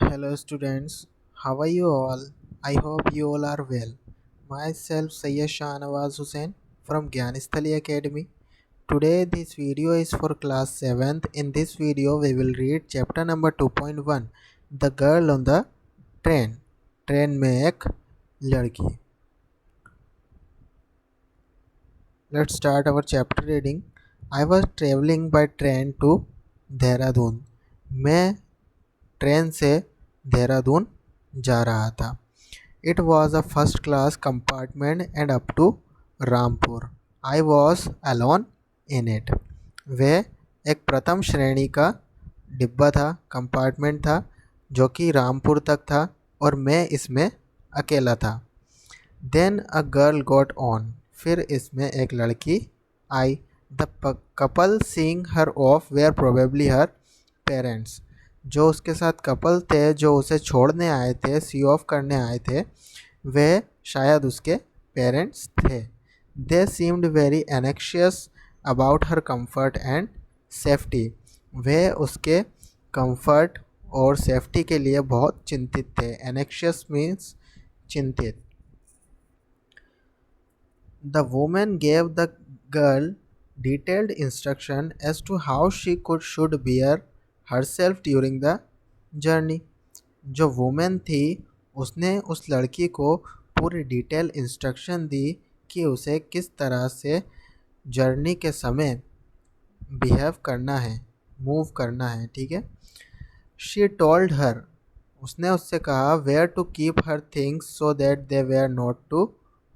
Hello students, how are you all? I hope you all are well. Myself Sayyid Shahnawaz Hussain from Gyanisthali Academy. Today this video is for class 7th. In this video we will read chapter number 2.1 The Girl on the Train. Train में एक लड़की. Let's start our chapter reading. I was traveling by train to Dehradun. मैं train से देहरादून जा रहा था. It was a first class compartment and up to Rampur. I was alone in it. वह एक प्रथम श्रेणी का डिब्बा था, कंपार्टमेंट था जो कि रामपुर तक था और मैं इसमें अकेला था. Then a girl got on. फिर इसमें एक लड़की आई. The couple seeing her off were probably her parents. जो उसके साथ कपल थे, जो उसे छोड़ने आए थे, सी ऑफ करने आए थे, वे शायद उसके पेरेंट्स थे. They seemed very anxious about her comfort and safety. वे उसके कंफर्ट और सेफ्टी के लिए बहुत चिंतित थे. Anxious means चिंतित. The woman gave the girl detailed instruction as to how she should bear herself during the journey. जो वुमेन थी उसने उस लड़की को पूरी डिटेल इंस्ट्रक्शन दी कि उसे किस तरह से जर्नी के समय बिहेव करना है, मूव करना है. ठीक है. She told her. उसने उससे कहा where to keep her things so that they were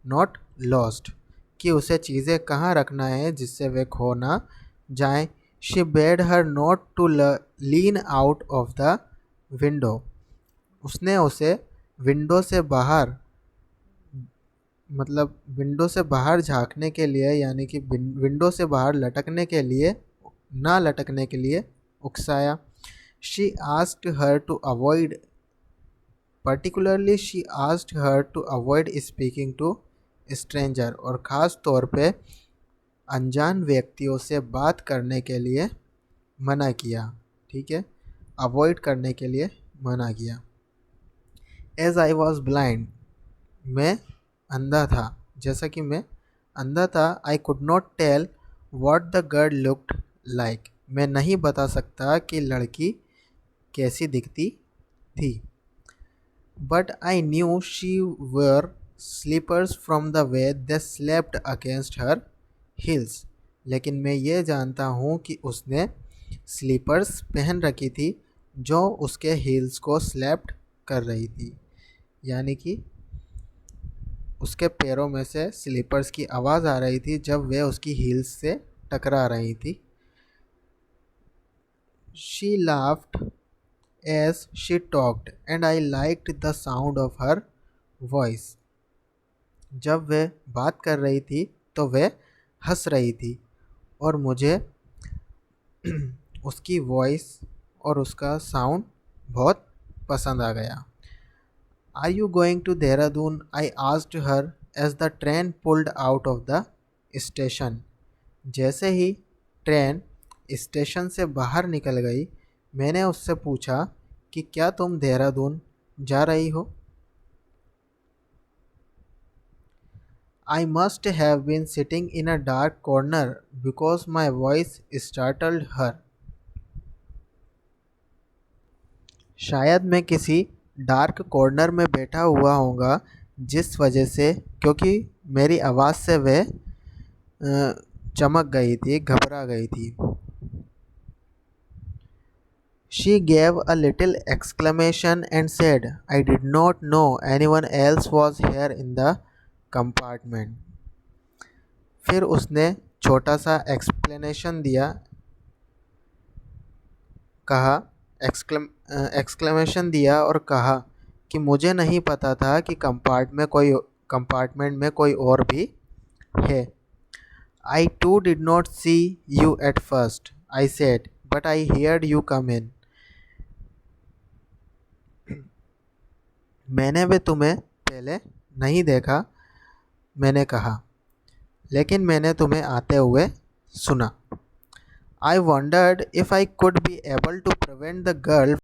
not lost. कि उसे चीज़ें कहाँ रखना है जिससे वे खो ना जाएं. She bade her not to lean out of the window. उसने उसे विंडो से बाहर, मतलब विंडो से बाहर झांकने के लिए, यानी कि विंडो से बाहर लटकने के लिए, ना लटकने के लिए उकसाया. She asked her to avoid, particularly she asked her to avoid speaking to stranger. और ख़ास तौर पे अनजान व्यक्तियों से बात करने के लिए मना किया. ठीक है, अवॉइड करने के लिए मना किया. As I was blind. मैं अंधा था, जैसा कि मैं अंधा था. I could not tell what the girl looked like. मैं नहीं बता सकता कि लड़की कैसी दिखती थी. But I knew she wear slippers from the way they slapped against her heels. लेकिन मैं ये जानता हूँ कि उसने स्लीपर्स पहन रखी थी जो उसके हील्स को स्लैप्ट कर रही थी, यानी कि उसके पैरों में से स्लीपर्स की आवाज़ आ रही थी जब वे उसकी हील्स से टकरा रही थी. She laughed as she talked and I liked the sound of her voice. जब वे बात कर रही थी तो वे हंस रही थी और मुझे उसकी वॉइस और उसका साउंड बहुत पसंद आ गया. Are you going to Dehradun? I asked her as the train pulled out of the station. जैसे ही ट्रेन स्टेशन से बाहर निकल गई, मैंने उससे पूछा कि क्या तुम देहरादून जा रही हो? I must have been sitting in a dark corner because my voice startled her. शायद मैं किसी डार्क कॉर्नर में बैठा हुआ होगा जिस वजह से, क्योंकि मेरी आवाज़ से वह चमक गई थी, घबरा गई थी. She gave a little exclamation and said, I did not know anyone else was here in the compartment. फिर उसने छोटा सा एक्सप्लेनेशन दिया, कहा एक्सक्लेमेशन दिया और कहा कि मुझे नहीं पता था कि कंपार्टमेंट में कोई और भी है. I too did not see you at first, I said, but I heard you come in. मैंने भी तुम्हें पहले नहीं देखा, मैंने कहा, लेकिन मैंने तुम्हें आते हुए सुना. I wondered if I could be able to prevent the girl